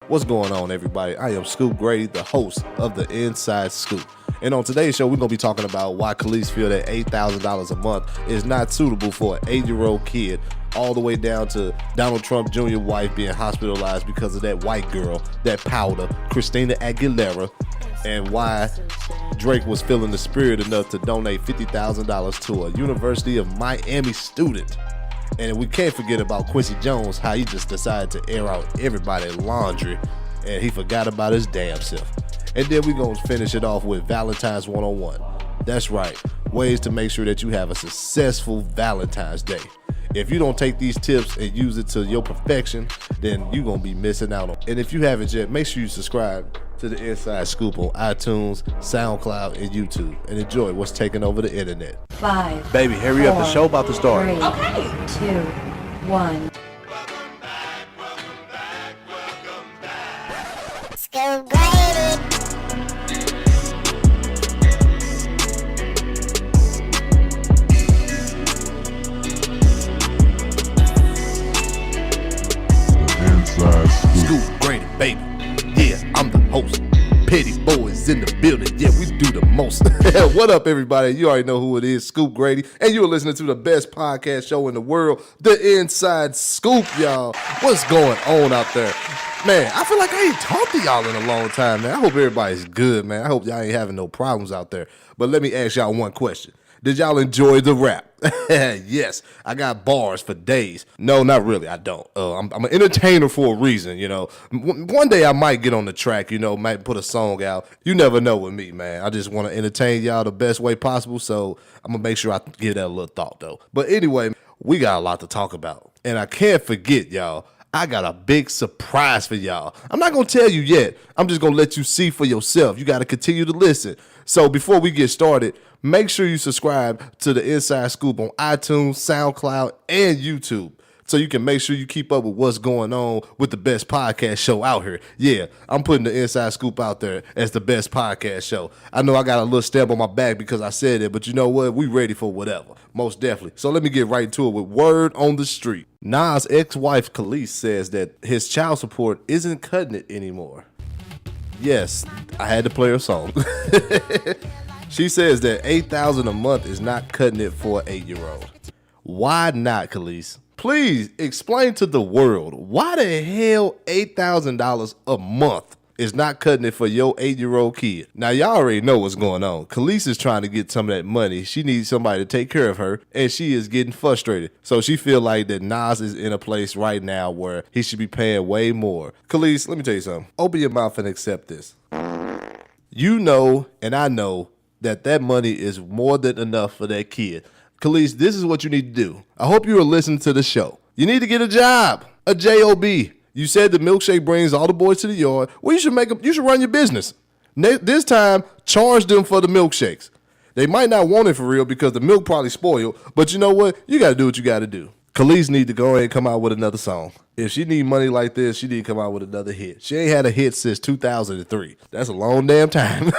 What's going on, everybody? I am Scoop Grady, the host of the Inside Scoop. And on today's show, we're going to be talking about why police feel that $8,000 a month is not suitable for an 8-year-old kid, all the way down to Donald Trump Jr. wife being hospitalized because of that white girl, that powder, Christina Aguilera, and why Drake was feeling the spirit enough to donate $50,000 to a University of Miami student. And we can't forget about Quincy Jones, how he just decided to air out everybody's laundry and he forgot about his damn self. And then we're going to finish it off with Valentines 101. That's right, ways to make sure that you have a successful Valentine's Day. If you don't take these tips and use it to your perfection, then you're going to be missing out on. And if you haven't yet, make sure you subscribe to the Inside Scoop on iTunes, SoundCloud, and YouTube, and enjoy what's taking over the internet. 5, Baby, hurry 4, up, the show about to start. 3, Okay. 2, 1. Scoop Grady. Inside Scoop. Scoop Grady, baby. Yeah, I'm the host. Petty boys in the building. Yeah, we do the most. What up, everybody? You already know who it is, Scoop Grady. And you're listening to the best podcast show in the world, The Inside Scoop, y'all. What's going on out there? Man, I feel like I ain't talked to y'all in a long time, man. I hope everybody's good, man. I hope y'all ain't having no problems out there. But let me ask y'all one question. Did y'all enjoy the rap? Yes, I got bars for days. No, not really. I don't. I'm an entertainer for a reason, you know. One day I might get on the track, you know, might put a song out. You never know with me, man. I just want to entertain y'all the best way possible, so I'm going to make sure I give that a little thought, though. But anyway, we got a lot to talk about. And I can't forget, y'all, I got a big surprise for y'all. I'm not going to tell you yet. I'm just going to let you see for yourself. You got to continue to listen. So before we get started, make sure you subscribe to the Inside Scoop on iTunes, SoundCloud, and YouTube so you can make sure you keep up with what's going on with the best podcast show out here. Yeah, I'm putting the Inside Scoop out there as the best podcast show. I know I got a little stab on my back because I said it, but you know what? We ready for whatever. Most definitely. So let me get right to it with word on the street. Nas' ex-wife, Khalees, says that his child support isn't cutting it anymore. Yes, I had to play her song. She says that $8,000 a month is not cutting it for an 8-year-old. Why not, Khalees? Please explain to the world why the hell $8,000 a month is not cutting it for your 8-year-old kid. Now, y'all already know what's going on. Khalees is trying to get some of that money. She needs somebody to take care of her, and she is getting frustrated. So she feel like that Nas is in a place right now where he should be paying way more. Khalees, let me tell you something. Open your mouth and accept this. You know, and I know, that money is more than enough for that kid. Khalees, this is what you need to do. I hope you are listening to the show. You need to get a job, a job. You said the milkshake brings all the boys to the yard. Well, you should run your business. This time, charge them for the milkshakes. They might not want it for real because the milk probably spoiled, but you know what? You got to do what you got to do. Khalees need to go ahead and come out with another song. If she need money like this, she need to come out with another hit. She ain't had a hit since 2003. That's a long damn time.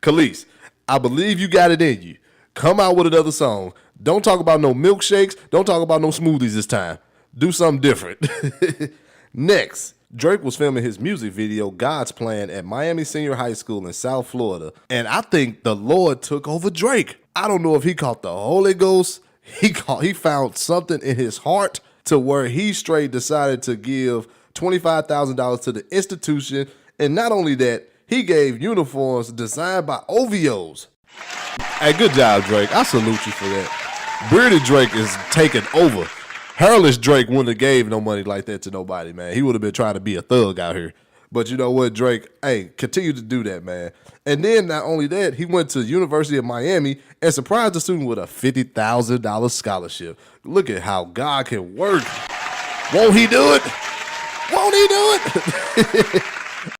Khalees, I believe you got it in you. Come out with another song. Don't talk about no milkshakes. Don't talk about no smoothies this time. Do something different. Next, Drake was filming his music video, God's Plan, at Miami Senior High School in South Florida. And I think the Lord took over Drake. I don't know if he caught the Holy Ghost. He found something in his heart to where he straight decided to give $25,000 to the institution. And not only that, he gave uniforms designed by OVOs. Hey, good job, Drake. I salute you for that. Bearded Drake is taking over. Hairless Drake wouldn't have gave no money like that to nobody, man. He would have been trying to be a thug out here. But you know what, Drake? Hey, continue to do that, man. And then not only that, he went to the University of Miami and surprised the student with a $50,000 scholarship. Look at how God can work. Won't he do it? Won't he do it?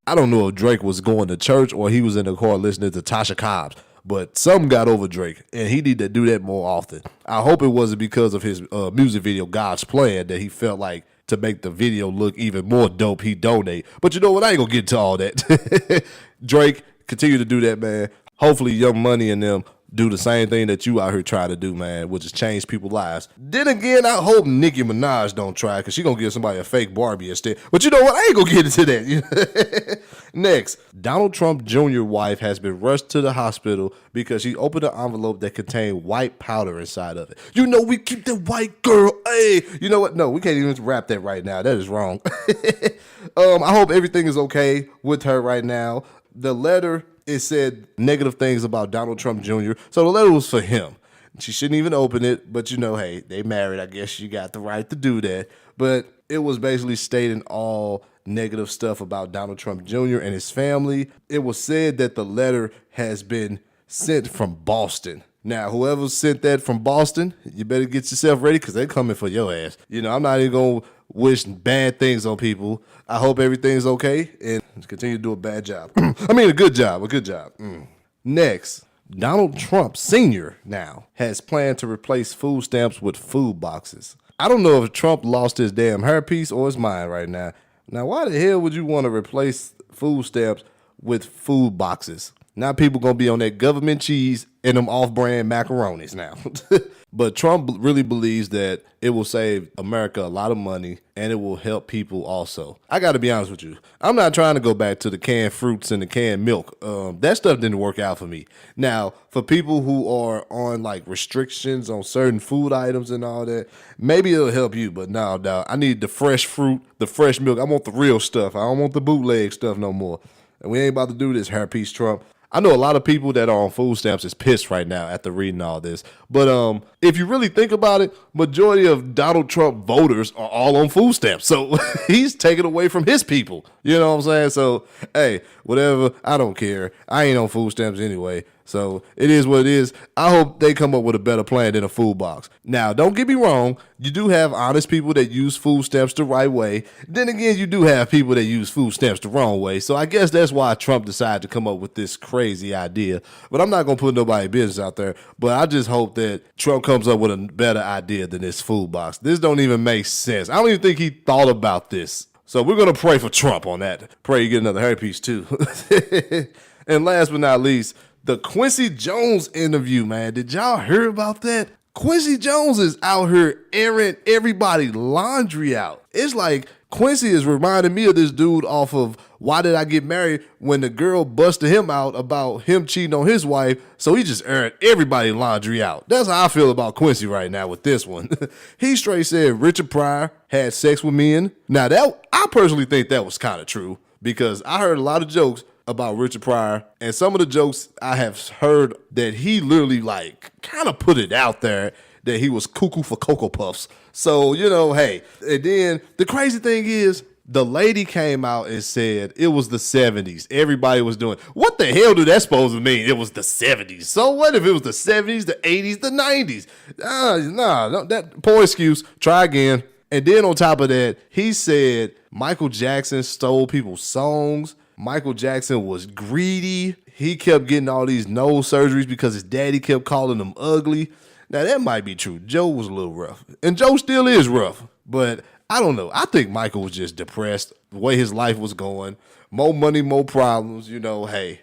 I don't know if Drake was going to church or he was in the car listening to Tasha Cobbs, but something got over Drake, and he need to do that more often. I hope it wasn't because of his music video, God's Plan, that he felt like to make the video look even more dope, he donate. But you know what? I ain't going to get to all that. Drake, continue to do that, man. Hopefully Young Money and them do the same thing that you out here try to do, man, which is change people's lives. Then again, I hope Nicki Minaj don't try, because she gonna give somebody a fake Barbie instead. But you know what? I ain't gonna get into that. Next, Donald Trump Jr. wife has been rushed to the hospital because she opened an envelope that contained white powder inside of it. You know, we keep that white girl. Hey, you know what? No, we can't even rap that right now. That is wrong. I hope everything is okay with her right now. The letter, it said negative things about Donald Trump Jr., so the letter was for him. She shouldn't even open it, but you know, hey, they married. I guess she got the right to do that. But it was basically stating all negative stuff about Donald Trump Jr. and his family. It was said that the letter has been sent from Boston. Now, whoever sent that from Boston, you better get yourself ready, because they're coming for your ass. You know, I'm not even going to wish bad things on people. I hope everything's okay and continue to do a bad job. I mean, a good job. Next, Donald Trump Sr. now has planned to replace food stamps with food boxes. I don't know if Trump lost his damn hairpiece or his mind right now. Now, why the hell would you want to replace food stamps with food boxes? Now people going to be on that government cheese and them off-brand macaronis now. But Trump really believes that it will save America a lot of money and it will help people also. I got to be honest with you. I'm not trying to go back to the canned fruits and the canned milk. That stuff didn't work out for me. Now, for people who are on like restrictions on certain food items and all that, maybe it'll help you. But no, dog, I need the fresh fruit, the fresh milk. I want the real stuff. I don't want the bootleg stuff no more. And we ain't about to do this, hairpiece Trump. I know a lot of people that are on food stamps is pissed right now after reading all this. But if you really think about it, majority of Donald Trump voters are all on food stamps. So he's taking away from his people. You know what I'm saying? So, hey, whatever. I don't care. I ain't on food stamps anyway. So it is what it is. I hope they come up with a better plan than a food box. Now, don't get me wrong. You do have honest people that use food stamps the right way. Then again, you do have people that use food stamps the wrong way. So I guess that's why Trump decided to come up with this crazy idea. But I'm not going to put nobody's business out there. But I just hope that Trump comes up with a better idea than this food box. This don't even make sense. I don't even think he thought about this. So we're going to pray for Trump on that. Pray you get another hairpiece too. And last but not least, the Quincy Jones interview, man. Did y'all hear about that? Quincy Jones is out here airing everybody laundry out. It's like Quincy is reminding me of this dude off of Why Did I Get Married, when the girl busted him out about him cheating on his wife, so he just airing everybody laundry out. That's how I feel about Quincy right now with this one. He straight said Richard Pryor had sex with men. Now that I personally think that was kind of true, because I heard a lot of jokes about Richard Pryor, and some of the jokes I have heard that he literally like kind of put it out there that he was cuckoo for Cocoa Puffs. So, you know, hey, and then the crazy thing is the lady came out and said it was the 70s. Everybody was doing, what the hell do that supposed to mean? It was the 70s. So what if it was the 70s, the 80s, the 90s? Nah, that poor excuse. Try again. And then on top of that, he said Michael Jackson stole people's songs. Michael Jackson was greedy. He kept getting all these nose surgeries because his daddy kept calling him ugly. Now, that might be true. Joe was a little rough. And Joe still is rough. But I don't know. I think Michael was just depressed, the way his life was going. More money, more problems, you know, hey.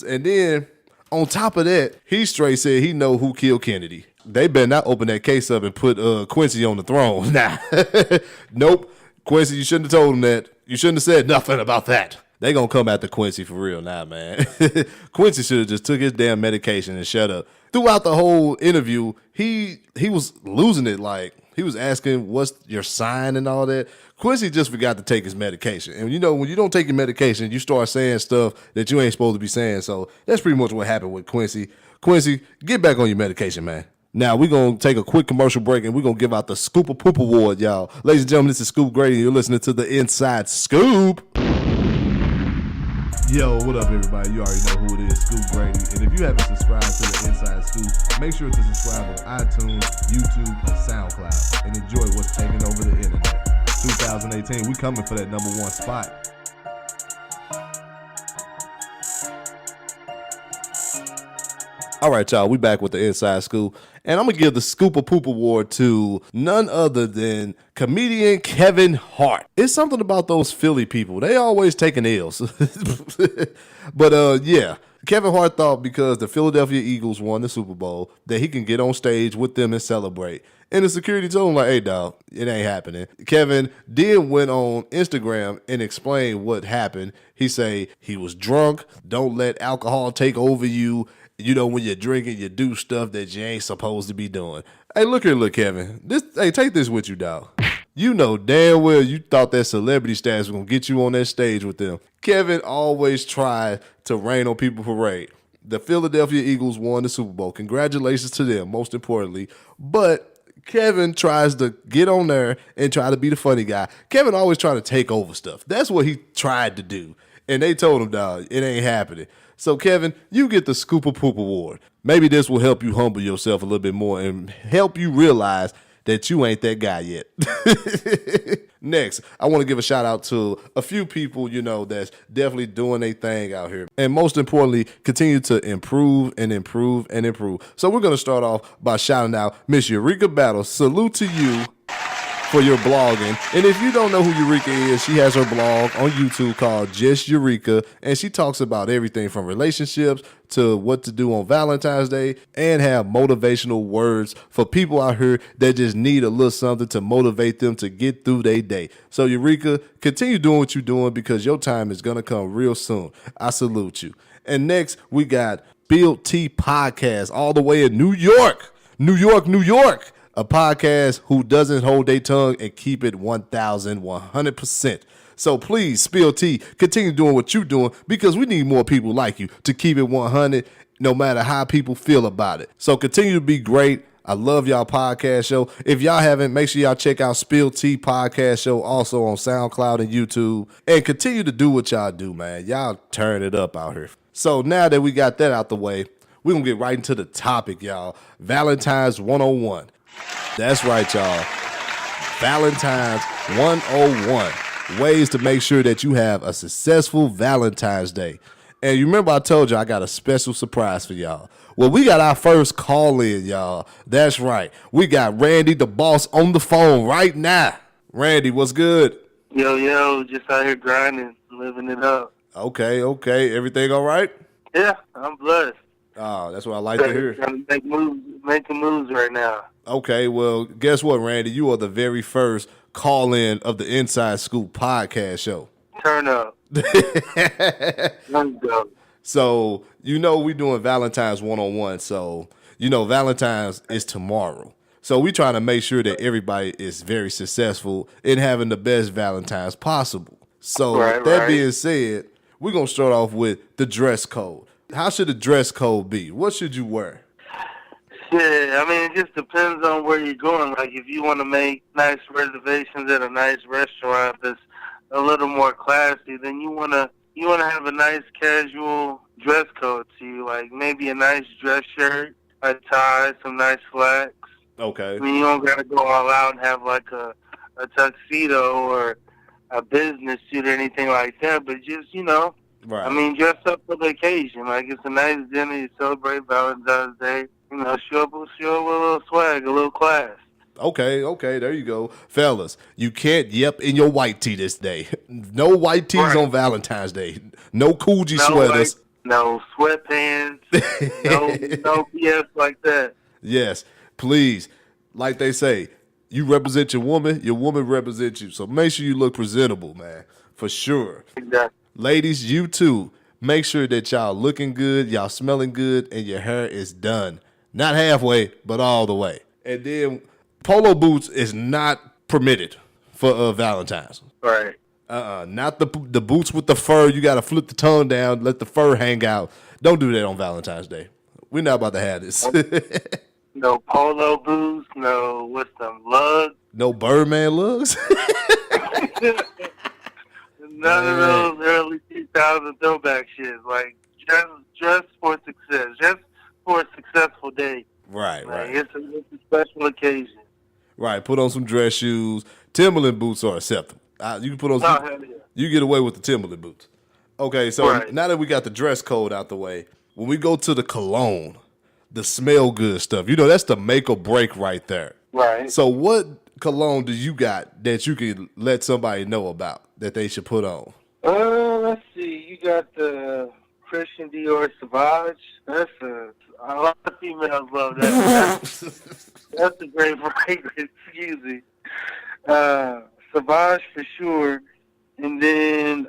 And then, on top of that, he straight said he know who killed Kennedy. They better not open that case up and put Quincy on the throne. Nah. Nope. Quincy, you shouldn't have told him that. You shouldn't have said nothing about that. They gonna come after Quincy for real now, man. Quincy should have just took his damn medication and shut up. Throughout the whole interview, he was losing it. Like, he was asking, what's your sign and all that. Quincy just forgot to take his medication. And you know, when you don't take your medication, you start saying stuff that you ain't supposed to be saying. So that's pretty much what happened with Quincy. Quincy, get back on your medication, man. Now, we're going to take a quick commercial break, and we're going to give out the Scoop of Poop Award, y'all. Ladies and gentlemen, this is Scoop Grady, and you're listening to the Inside Scoop. Yo, what up, everybody? You already know who it is, Scoop Grady. And if you haven't subscribed to the Inside Scoop, make sure to subscribe on iTunes, YouTube, and SoundCloud, and enjoy what's taking over the internet. 2018, we coming for that number one spot. All right, y'all, we back with the Inside Scoop, and I'm going to give the Scoop of Poop Award to none other than comedian Kevin Hart. It's something about those Philly people. They always taking L's. But, yeah, Kevin Hart thought because the Philadelphia Eagles won the Super Bowl that he can get on stage with them and celebrate. And the security told him, like, hey, dog, it ain't happening. Kevin then went on Instagram and explained what happened. He say he was drunk. Don't let alcohol take over you. You know, when you're drinking, you do stuff that you ain't supposed to be doing. Hey, look here, look, Kevin. Hey, take this with you, dog. You know damn well you thought that celebrity status was going to get you on that stage with them. Kevin always tried to rain on people's parade. The Philadelphia Eagles won the Super Bowl. Congratulations to them, most importantly. But Kevin tries to get on there and try to be the funny guy. Kevin always trying to take over stuff. That's what he tried to do. And they told him, dog, it ain't happening. So, Kevin, you get the Scoop of Poop Award. Maybe this will help you humble yourself a little bit more and help you realize that you ain't that guy yet. Next, I want to give a shout out to a few people, you know, that's definitely doing their thing out here. And most importantly, continue to improve and improve and improve. So we're going to start off by shouting out Miss Eureka Battle. Salute to you for your blogging. And if you don't know who Eureka is, she has her blog on YouTube called Just Eureka, and she talks about everything from relationships to what to do on Valentine's Day and have motivational words for people out here that just need a little something to motivate them to get through their day. So Eureka, continue doing what you're doing because your time is going to come real soon. I salute you. And next, we got Build T Podcast all the way in New York. New York. A podcast who doesn't hold their tongue and keep it 1,100%. So please, Spill Tea, continue doing what you're doing because we need more people like you to keep it 100 no matter how people feel about it. So continue to be great. I love y'all podcast show. If y'all haven't, make sure y'all check out Spill Tea Podcast Show also on SoundCloud and YouTube. And continue to do what y'all do, man. Y'all turn it up out here. So now that we got that out the way, we're going to get right into the topic, y'all. Valentine's 101. That's right, y'all. Valentine's 101. Ways to make sure that you have a successful Valentine's Day. And you remember I told you I got a special surprise for y'all. Well, we got our first call in, y'all. That's right. We got Randy the boss on the phone right now. Randy, what's good? Yo, just out here grinding, living it up. Okay. Everything all right? Yeah, I'm blessed. Oh, that's what I like to hear. Trying to making moves right now. Okay, well, guess what, Randy? You are the very first call-in of the Inside Scoop podcast show. Turn up. Let's go. So, you know we doing Valentine's 101. So, you know Valentine's is tomorrow. So, we trying to make sure that everybody is very successful in having the best Valentine's possible. So, with that being said, we're going to start off with the dress code. How should the dress code be? What should you wear? Yeah, I mean, it just depends on where you're going. Like, if you want to make nice reservations at a nice restaurant that's a little more classy, then you want to have a nice casual dress code to you, like maybe a nice dress shirt, a tie, some nice slacks. Okay. I mean, you don't got to go all out and have like a tuxedo or a business suit or anything like that, but just, you know, right. I mean, dress up for the occasion. Like, it's a nice dinner, you celebrate Valentine's Day. You know, show up with a little swag, a little class. Okay, there you go. Fellas, you can't yep in your white tee this day. No white tees on Valentine's Day. No Coogee sweaters. No sweatpants. no BS like that. Yes, please. Like they say, you represent your woman represents you. So make sure you look presentable, man. For sure. Exactly. Ladies, you too. Make sure that y'all looking good, y'all smelling good, and your hair is done. Not halfway, but all the way. And then polo boots is not permitted for Valentine's. Right. Not the boots with the fur. You got to flip the tongue down, let the fur hang out. Don't do that on Valentine's Day. We're not about to have this. No polo boots, no, what's them, lugs? No Birdman lugs? None of those early 2000 throwback shit. Like, dress for success. Just for a successful day. Right. It's a special occasion. Right. Put on some dress shoes. Timberland boots are acceptable. You can put on some. Hell yeah. You get away with the Timberland boots. Okay, so now that we got the dress code out the way, when we go to the cologne, the smell good stuff, you know, that's the make or break right there. Right. So what cologne do you got that you can let somebody know about that they should put on? Let's see. You got the Christian Dior Sauvage. A lot of females love that. That's a great fragrance. Excuse me. Sauvage for sure. And then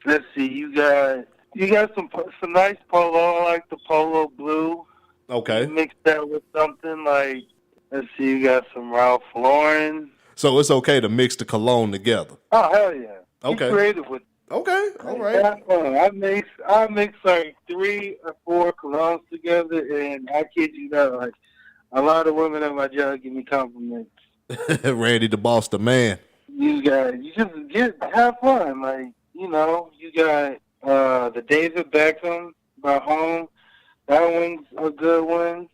let's see, you got some nice polo. I like the polo blue. Okay. You mix that with something like, let's see, you got some Ralph Lauren. So it's okay to mix the cologne together. Oh hell yeah! Okay. Be creative with it. Okay. All right. That's fun. I mix like 3 or 4 colognes together, and I kid you not, like a lot of women at my job give me compliments. Randy the boss, the man. You just have fun. Like, you got the David Beckham by Home. That one's a good one.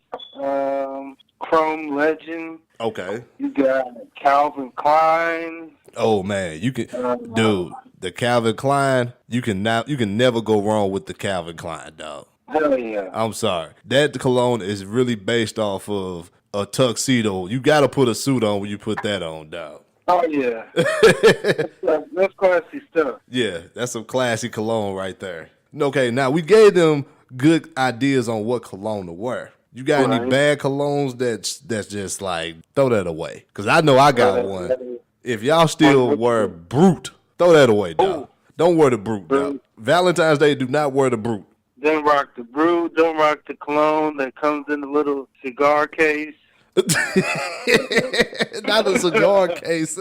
Chrome Legend. Okay. You got Calvin Klein. Oh man, you can, dude. The Calvin Klein, you can never go wrong with the Calvin Klein, dog. Hell yeah. I'm sorry. That cologne is really based off of a tuxedo. You got to put a suit on when you put that on, dog. Oh yeah. That's classy stuff. Yeah, that's some classy cologne right there. Okay, now we gave them good ideas on what cologne to wear. You got any bad colognes that's just like, throw that away? Because I know I got one. If y'all still wear Brute, throw that away, dog. Don't wear the Brute, dog. Valentine's Day, do not wear the Brute. Don't rock the Brute. Don't rock the cologne that comes in a little cigar case. Not a cigar case.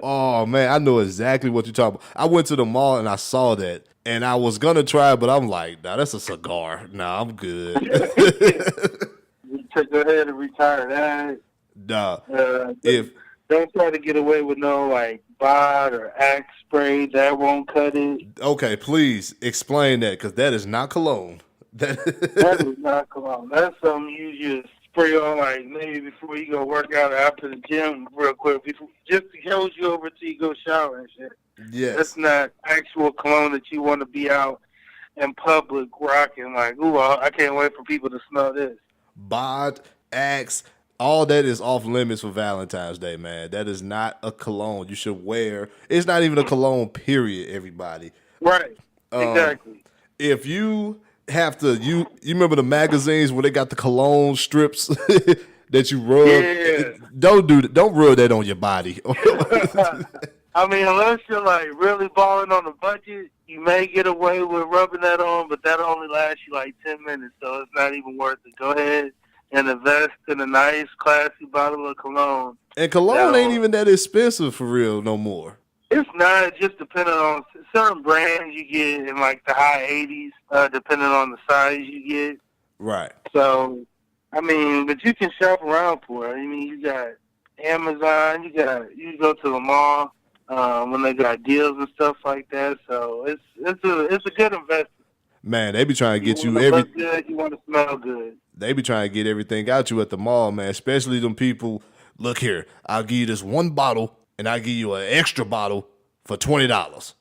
Oh, man, I know exactly what you're talking about. I went to the mall and I saw that, and I was going to try it, but I'm like, nah, that's a cigar. Nah, I'm good. You go ahead and retire that. Nah. Don't try to get away with no, like, bod or axe spray. That won't cut it. Okay, please explain that, because that is not cologne. That is not cologne. That's something you just spray on, like, maybe before you go work out or after the gym real quick, just to hold you over till you go shower and shit. Yes. That's not actual cologne that you want to be out in public rocking, like, ooh, I can't wait for people to smell this. Bod, axe, all that is off limits for Valentine's Day, man. That is not a cologne you should wear. It's not even a cologne, period, everybody. Right. Exactly. If you have to, you remember the magazines where they got the cologne strips that you rub? Yeah. Don't rub that on your body. I mean, unless you're like really balling on a budget, you may get away with rubbing that on, but that'll only last you like 10 minutes, so it's not even worth it. Go ahead and invest in a nice, classy bottle of cologne. And cologne ain't even that expensive for real no more. It's not, just depending on certain brands you get in like the high 80s, depending on the size you get. Right. So, I mean, but you can shop around for it. I mean, you got Amazon, you go to the mall when they got deals and stuff like that. So it's a good investment. Man, they be trying to get you look good, you want to smell good. They be trying to get everything out you at the mall, man. Especially them people. Look here, I'll give you this one bottle, and I'll give you an extra bottle for $20.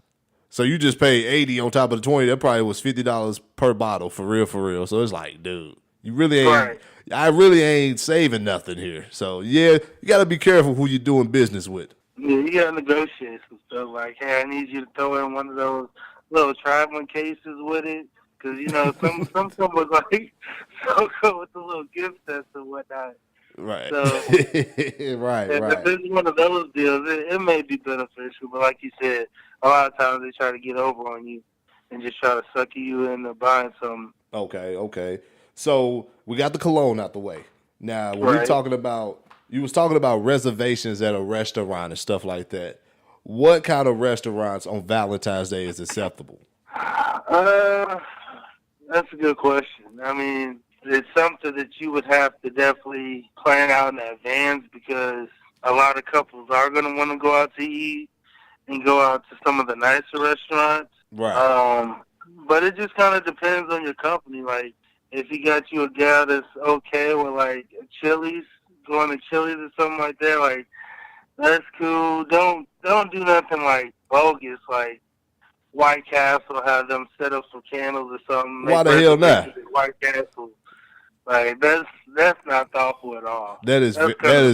So you just pay $80 on top of the $20. That probably was $50 per bottle, for real. So it's like, dude, you really ain't. Right. I really ain't saving nothing here. So yeah, you got to be careful who you're doing business with. Yeah, you got to negotiate some stuff. Like, hey, I need you to throw in one of those little traveling cases with it. Because, you know, some was like so good with the little gift sets and whatnot. Right. So, right. If it's one of those deals, it may be beneficial. But like you said, a lot of times they try to get over on you and just try to sucker you into buying something. Okay. So we got the cologne out the way. Now, when you was talking about reservations at a restaurant and stuff like that. What kind of restaurants on Valentine's Day is acceptable? That's a good question. I mean, it's something that you would have to definitely plan out in advance because a lot of couples are going to want to go out to eat and go out to some of the nicer restaurants. Right. But it just kind of depends on your company. Like, if you got you a gal that's okay with, like, Chili's, going to Chili's or something like that, like, that's cool. Don't do nothing, like, bogus, like, White Castle, have them set up some candles or something. Why the hell not? White Castle. Like, that's not thoughtful at all. That is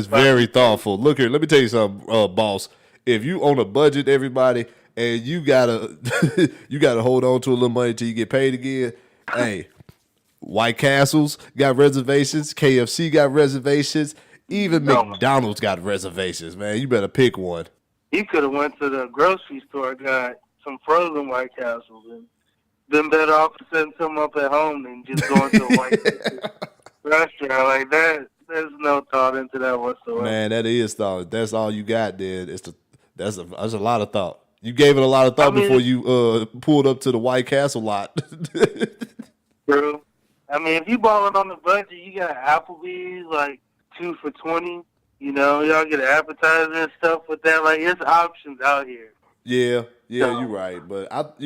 very thoughtful. Look here, let me tell you something, boss. If you on a budget, everybody, and you gotta you gotta hold on to a little money till you get paid again. Hey, White Castle's got reservations, KFC got reservations, even Oh my McDonald's got reservations, man. You better pick one. He could have went to the grocery store, got some frozen White Castles, and been better off to setting some up at home than just going to a White Castle restaurant like that. There's no thought into that whatsoever. Man, that is thought. That's all you got, then. That's a lot of thought. You gave it a lot of thought before you pulled up to the White Castle lot. True. I mean, if you balling on the budget, you got Applebee's like 2 for $20. You know, y'all get an appetizer and stuff with that. Like, it's options out here. Yeah, you're right. But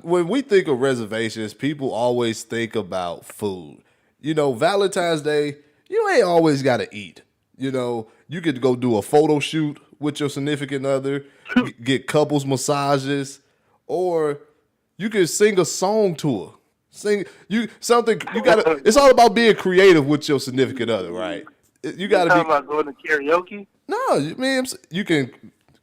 when we think of reservations, people always think about food. You know, Valentine's Day, you ain't always got to eat. You know, you could go do a photo shoot with your significant other, get couples massages, or you could sing a song to her. It's all about being creative with your significant other, right? You got to be talking about going to karaoke. No, man, you can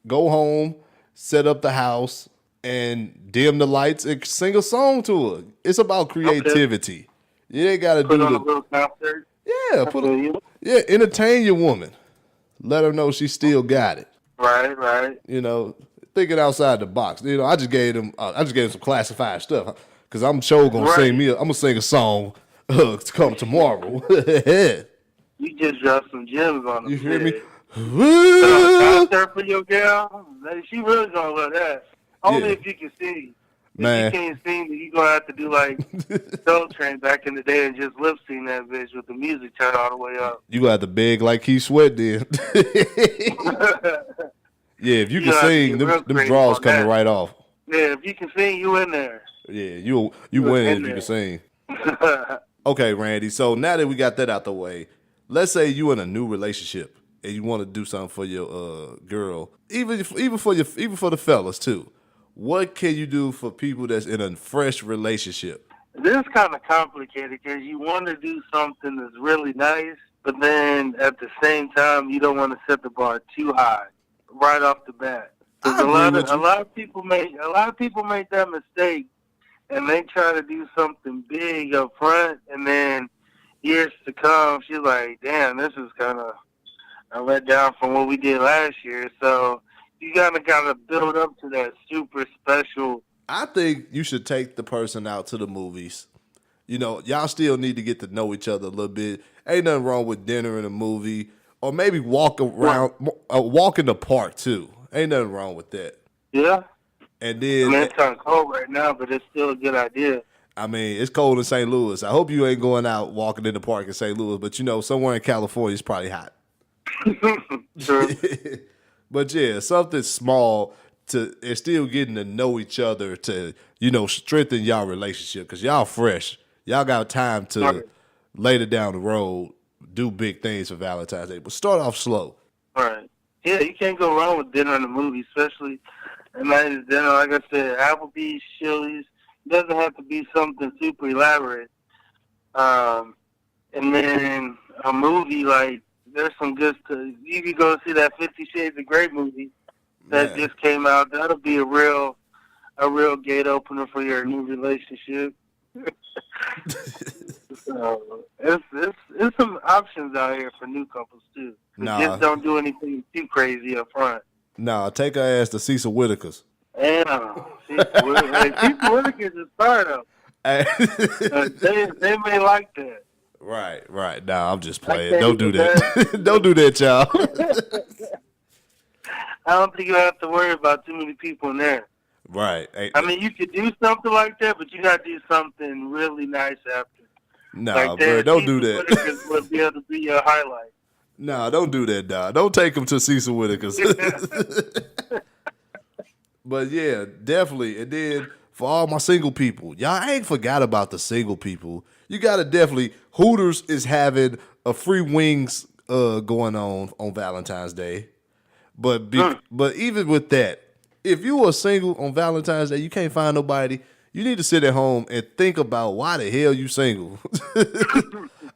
go home, set up the house, and dim the lights and sing a song to her. It's about creativity. Okay. You ain't got to put on a little concert. Yeah, entertain your woman. Let her know she still got it. Right. You know, thinking outside the box. You know, I just gave them some classified stuff because I'm sure gonna I'm gonna sing a song to come tomorrow. You just dropped some gems on them. You hear me? Concert for your girl. She really gonna love that. Only if you can sing. Man. If you can't sing, then you're going to have to do like Soul Train back in the day and just lip sync that bitch with the music turned all the way up. You got to beg like Keith Sweat did. Yeah, if you can sing, them draws coming right off. Yeah, if you can sing, you in there. Yeah, you win if you can sing. Okay, Randy, so now that we got that out the way, let's say you in a new relationship and you want to do something for your girl, even for the fellas too. What can you do for people that's in a fresh relationship? This is kind of complicated because you want to do something that's really nice, but then at the same time, you don't want to set the bar too high right off the bat. Because a lot of people make that mistake, and they try to do something big up front, and then years to come, she's like, "Damn, this is kind of a letdown from what we did last year." So you gotta build up to that super special. I think you should take the person out to the movies. You know, y'all still need to get to know each other a little bit. Ain't nothing wrong with dinner and a movie, or maybe walk around, walk in the park too. Ain't nothing wrong with that. Yeah. And then it's kind of cold right now, but it's still a good idea. I mean, it's cold in St. Louis. I hope you ain't going out walking in the park in St. Louis, but you know, somewhere in California it's probably hot. True. But yeah, something small and still getting to know each other to, you know, strengthen y'all relationship because y'all fresh. Y'all got time to later down the road do big things for Valentine's Day. But start off slow. All right. Yeah, you can't go wrong with dinner and a movie, especially a nice dinner. Like I said, Applebee's, Chili's. It doesn't have to be something super elaborate. And then a movie, like, there's some good stuff. You could go see that 50 Shades of Grey movie that just came out. That'll be a real gate opener for your new relationship. So it's some options out here for new couples too. Just don't do anything too crazy up front. Nah, take her ass to Cecil Whitaker's. Damn, Cecil Whitaker's is startup. They may like that. Right. Nah, I'm just playing. Don't do that. Don't do that, y'all. I don't think you have to worry about too many people in there. Right. I mean, you could do something like that, but you got to do something really nice after. Nah, like bro, don't do that. Whitaker's would be able to be your highlight. Nah, don't do that, dog. Don't take them to Cecil Whitaker's. But yeah, definitely. And then for all my single people, y'all ain't forgot about the single people. You gotta definitely. Hooters is having a free wings going on Valentine's Day, but even with that, if you are single on Valentine's Day, you can't find nobody. You need to sit at home and think about why the hell you single.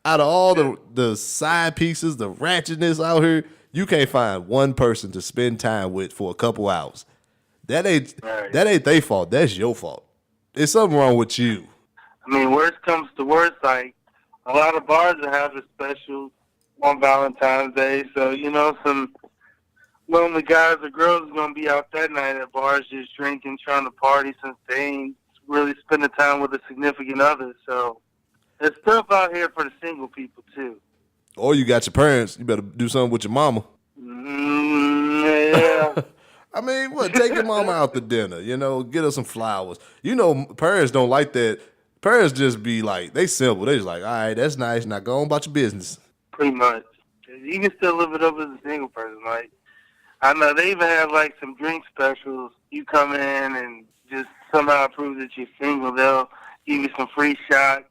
Out of all the side pieces, the ratchetness out here, you can't find one person to spend time with for a couple hours. Right. that ain't their fault. That's your fault. There's something wrong with you. I mean, worst comes to worst, like a lot of bars will have a special on Valentine's Day. So some lonely guys or girls are gonna be out that night at bars just drinking, trying to party since they ain't really spending time with a significant other. So there's stuff out here for the single people too. Or you got your parents. You better do something with your mama. Yeah. I mean, what? Take your mama out to dinner. Get her some flowers. Parents don't like that. Parents just be like, they simple. They just like, all right, that's nice. Now go on about your business. Pretty much. You can still live it up as a single person. Like, I know they even have like some drink specials. You come in and just somehow prove that you're single. They'll give you some free shots.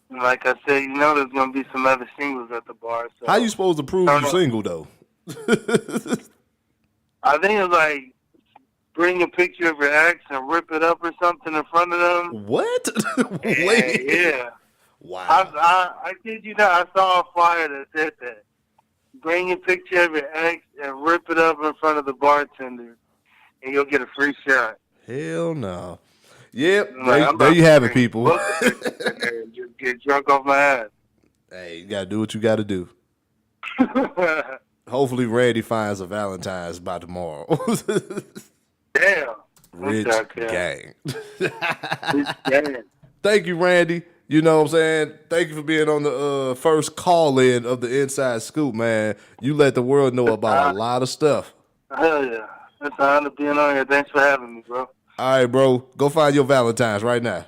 And like I said, there's going to be some other singles at the bar. So How you supposed to prove you're single, though? I think it's like bring a picture of your ex and rip it up or something in front of them. What? Wait. Yeah. Wow. I kid you not, I saw a flyer that said that. Bring a picture of your ex and rip it up in front of the bartender, and you'll get a free shot. Hell no. Yep, Like, there you have it, people. Just get drunk off my ass. Hey, you got to do what you got to do. Hopefully Randy finds a Valentine's by tomorrow. Damn. Rich gang. Rich gang. Thank you, Randy. You know what I'm saying? Thank you for being on the first call-in of the Inside Scoop, man. You let the world know about a lot of stuff. Hell yeah. It's an honor being on here. Thanks for having me, bro. All right, bro. Go find your Valentine's right now.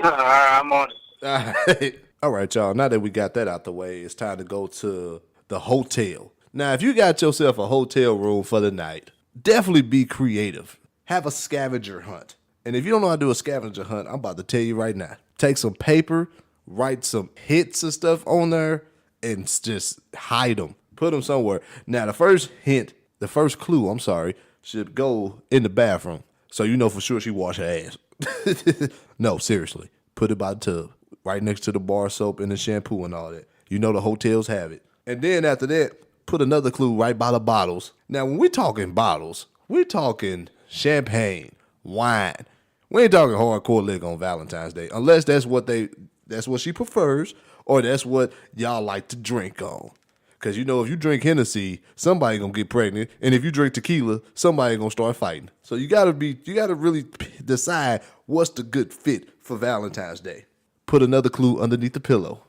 All right, I'm on it. All right. All right, y'all. Now that we got that out the way, it's time to go to the hotel. Now, if you got yourself a hotel room for the night, definitely be creative. Have a scavenger hunt. And if you don't know how to do a scavenger hunt, I'm about to tell you right now. Take some paper, write some hits and stuff on there, and just hide them. Put them somewhere. Now, the first clue, should go in the bathroom. So you know for sure she washed her ass. No, seriously. Put it by the tub. Right next to the bar soap and the shampoo and all that. You know the hotels have it. And then after that, put another clue right by the bottles. Now, when we're talking bottles, we're talking champagne, wine. We ain't talking hardcore liquor on Valentine's Day, unless that's what she prefers, or that's what y'all like to drink on. Because if you drink Hennessy, somebody gonna get pregnant, and if you drink tequila, somebody gonna start fighting. So you gotta really decide what's the good fit for Valentine's Day. Put another clue underneath the pillow.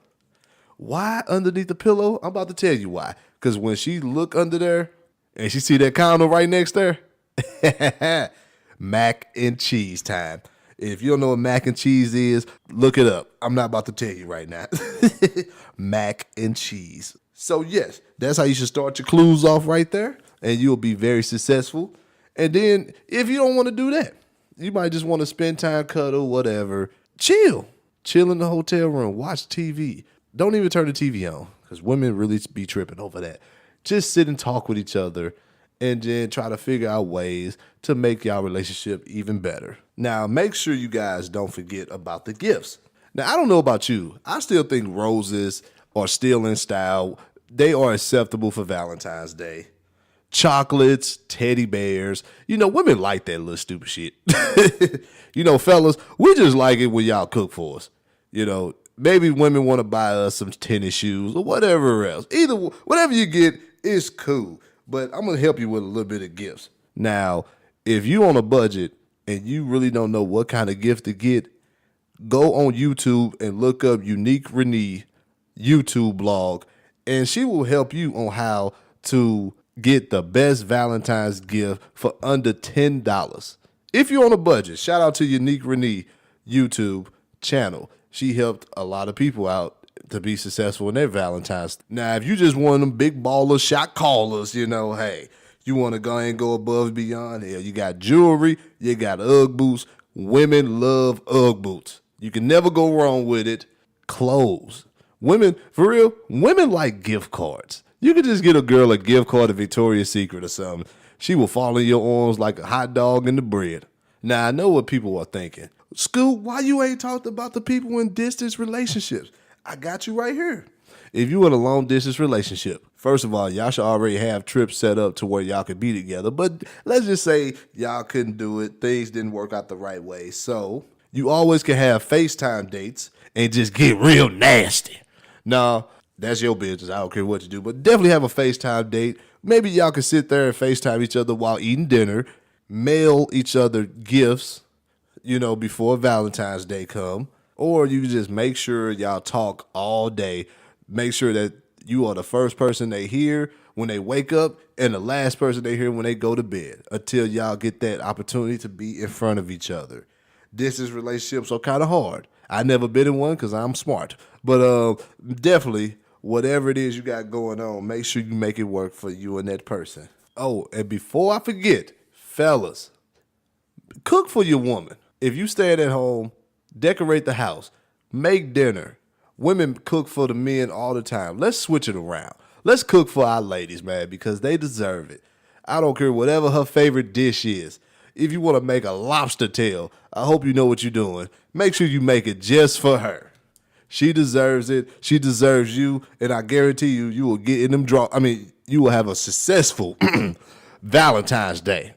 Why underneath the pillow? I'm about to tell you why. Because when she look under there and she see that condom right next there, mac and cheese time. If you don't know what mac and cheese is, look it up. I'm not about to tell you right now. Mac and cheese. So yes, that's how you should start your clues off right there, and you'll be very successful. And then if you don't want to do that, you might just want to spend time, cuddle, whatever. Chill in the hotel room, watch TV. Don't even turn the TV on, because women really be tripping over that. Just sit and talk with each other, and then try to figure out ways to make y'all relationship even better. Now, make sure you guys don't forget about the gifts. Now, I don't know about you. I still think roses are still in style. They are acceptable for Valentine's Day. Chocolates, teddy bears. Women like that little stupid shit. Fellas, we just like it when y'all cook for us. Maybe women want to buy us some tennis shoes or whatever else. Whatever you get is cool. But I'm going to help you with a little bit of gifts. Now, if you on a budget and you really don't know what kind of gift to get, go on YouTube and look up Unique Renee YouTube blog, and she will help you on how to get the best Valentine's gift for under $10. If you're on a budget, shout out to Unique Renee YouTube channel. She helped a lot of people out to be successful in their Valentine's. Now, if you just one of them big baller shot callers, hey, you want to go and go above and beyond. Hell, you got jewelry, you got Ugg boots. Women love Ugg boots. You can never go wrong with it. Clothes. Women, for real, women like gift cards. You could just get a girl a gift card to Victoria's Secret or something. She will fall in your arms like a hot dog in the bread. Now, I know what people are thinking. Scoop, why you ain't talked about the people in distance relationships? I got you right here. If you in a long distance relationship, First of all, y'all should already have trips set up to where y'all could be together. But let's just say y'all couldn't do it. Things didn't work out the right way. So you always can have FaceTime dates and just get real nasty. Now, that's your business. I don't care what you do. But definitely have a FaceTime date. Maybe y'all can sit there and FaceTime each other while eating dinner. Mail each other gifts, before Valentine's Day come. Or you can just make sure y'all talk all day. Make sure that you are the first person they hear when they wake up and the last person they hear when they go to bed until y'all get that opportunity to be in front of each other. Distance relationships are kind of hard. I never been in one because I'm smart. But definitely, whatever it is you got going on, make sure you make it work for you and that person. Oh, and before I forget, fellas, cook for your woman. If you staying at home, decorate the house, make dinner. Women cook for the men all the time. Let's switch it around. Let's cook for our ladies, man, because they deserve it. I don't care whatever her favorite dish is. If you want to make a lobster tail, I hope you know what you're doing. Make sure you make it just for her. She deserves it. She deserves you. And I guarantee you will get in them you will have a successful Valentine's Day.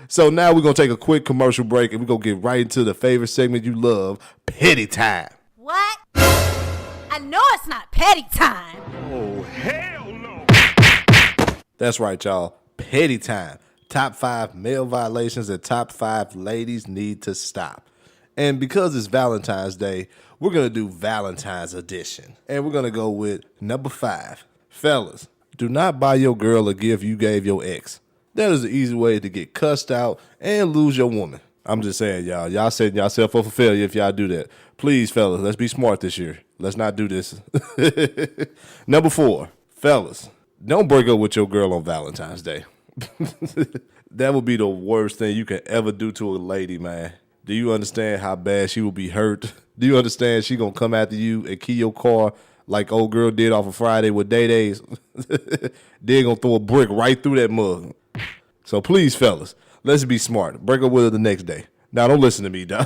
So now we're going to take a quick commercial break and we're going to get right into the favorite segment you love, Petty Time. What? I know it's not petty time. Oh, hell no. That's right, y'all. Petty Time. Top 5 male violations that top 5 ladies need to stop. And because it's Valentine's Day, we're going to do Valentine's edition. And we're going to go with number 5. Fellas, do not buy your girl a gift you gave your ex. That is an easy way to get cussed out and lose your woman. I'm just saying, y'all. Y'all setting yourself up for failure if y'all do that. Please, fellas, let's be smart this year. Let's not do this. Number 4, fellas, don't break up with your girl on Valentine's Day. That would be the worst thing you can ever do to a lady, man. Do you understand how bad she will be hurt? Do you understand she gonna come after you and key your car like old girl did off of Friday with Day Days? They're gonna throw a brick right through that mug. So please, fellas, let's be smart. Break up with her the next day. Now, don't listen to me, dog.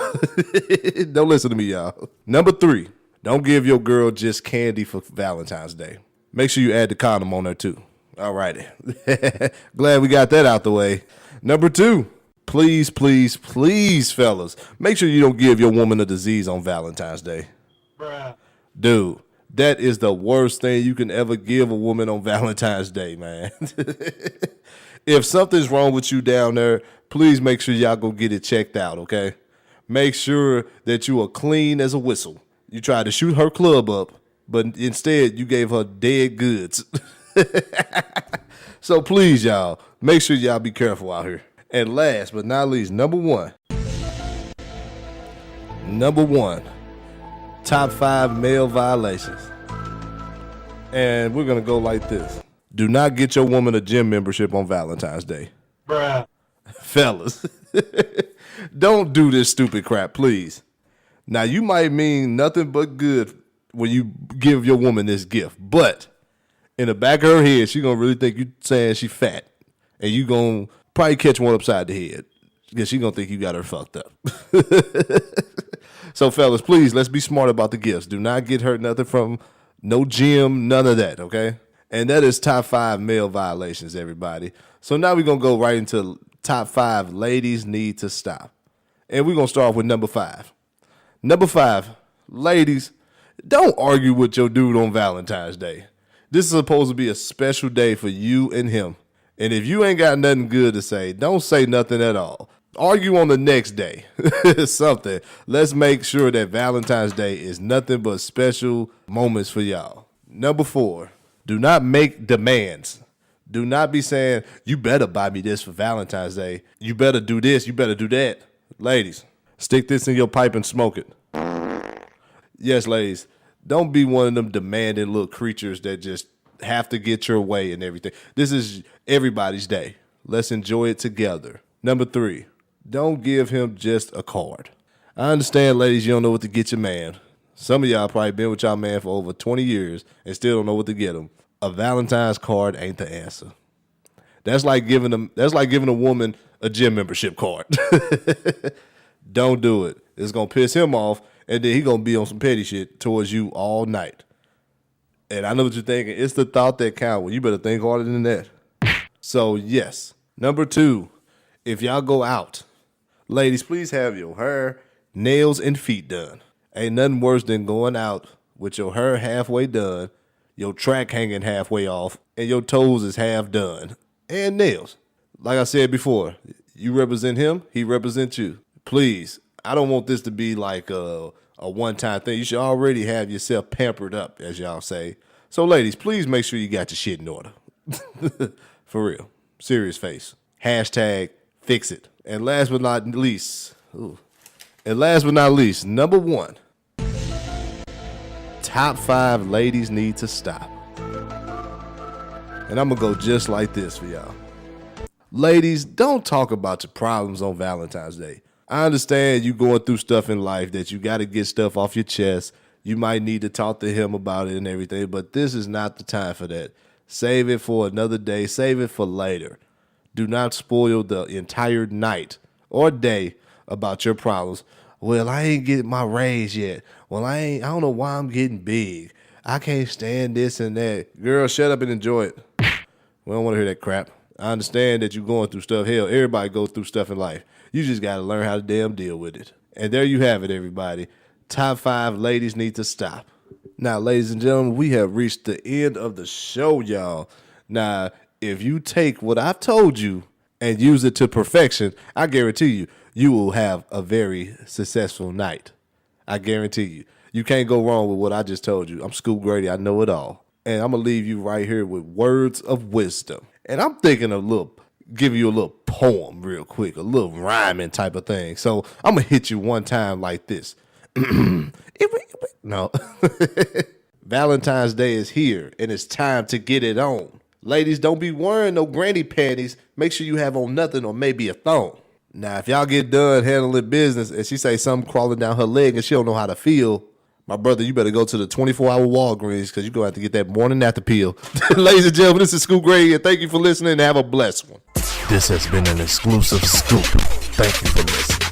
Don't listen to me, y'all. Number 3, don't give your girl just candy for Valentine's Day. Make sure you add the condom on her, too. All righty. Glad we got that out the way. Number 2, please, please, please, fellas, make sure you don't give your woman a disease on Valentine's Day. Bruh. Dude, that is the worst thing you can ever give a woman on Valentine's Day, man. If something's wrong with you down there, please make sure y'all go get it checked out, okay? Make sure that you are clean as a whistle. You tried to shoot her club up, but instead you gave her dead goods. So please, y'all, make sure y'all be careful out here. And last but not least, number 1. Top 5 male violations. And we're going to go like this. Do not get your woman a gym membership on Valentine's Day. Bruh. Fellas, don't do this stupid crap, please. Now, you might mean nothing but good when you give your woman this gift, but in the back of her head, she going to really think you saying she fat, and you going to probably catch one upside the head because she going to think you got her fucked up. So, fellas, please, let's be smart about the gifts. Do not get her nothing from no gym, none of that, okay? And that is top 5 male violations, everybody. So now we're going to go right into top 5 ladies need to stop. And we're going to start with number 5. Number 5, ladies, don't argue with your dude on Valentine's Day. This is supposed to be a special day for you and him. And if you ain't got nothing good to say, don't say nothing at all. Argue on the next day. Something. Let's make sure that Valentine's Day is nothing but special moments for y'all. Number 4. Do not make demands. Do not be saying, you better buy me this for Valentine's Day. You better do this. You better do that. Ladies, stick this in your pipe and smoke it. Yes, ladies, don't be one of them demanding little creatures that just have to get your way and everything. This is everybody's day. Let's enjoy it together. Number 3, don't give him just a card. I understand, ladies, you don't know what to get your man. Some of y'all probably been with y'all man for over 20 years and still don't know what to get him. A Valentine's card ain't the answer. That's like giving a woman a gym membership card. Don't do it. It's gonna piss him off, and then he gonna be on some petty shit towards you all night. And I know what you're thinking. It's the thought that counts. Well, you better think harder than that. So, yes. Number 2, if y'all go out, ladies, please have your hair, nails, and feet done. Ain't nothing worse than going out with your hair halfway done, your track hanging halfway off, and your toes is half done. And nails. Like I said before, you represent him, he represents you. Please, I don't want this to be like a one-time thing. You should already have yourself pampered up, as y'all say. So, ladies, please make sure you got your shit in order. For real. Serious face. Hashtag fix it. And last but not least, number 1. Top 5 ladies need to stop. And I'm going to go just like this for y'all. Ladies, don't talk about your problems on Valentine's Day. I understand you going through stuff in life that you got to get stuff off your chest. You might need to talk to him about it and everything, but this is not the time for that. Save it for another day. Save it for later. Do not spoil the entire night or day about your problems. Well, I ain't getting my raise yet. Well, I don't know why I'm getting big. I can't stand this and that. Girl, shut up and enjoy it. We don't want to hear that crap. I understand that you're going through stuff. Hell, everybody goes through stuff in life. You just got to learn how to damn deal with it. And there you have it, everybody. Top 5 ladies need to stop. Now, ladies and gentlemen, we have reached the end of the show, y'all. Now, if you take what I've told you and use it to perfection, I guarantee you, you will have a very successful night. I guarantee you. You can't go wrong with what I just told you. I'm Scoop Grady. I know it all. And I'm going to leave you right here with words of wisdom. And I'm thinking give you a little poem real quick, a little rhyming type of thing. So I'm going to hit you one time like this. No. Valentine's Day is here, and it's time to get it on. Ladies, don't be wearing no granny panties. Make sure you have on nothing or maybe a thong. Now, if y'all get done handling business and she say something crawling down her leg and she don't know how to feel, my brother, you better go to the 24-hour Walgreens because you're going to have to get that morning after pill. Ladies and gentlemen, this is Scoop Grady, and thank you for listening, and have a blessed one. This has been an exclusive scoop. Thank you for listening.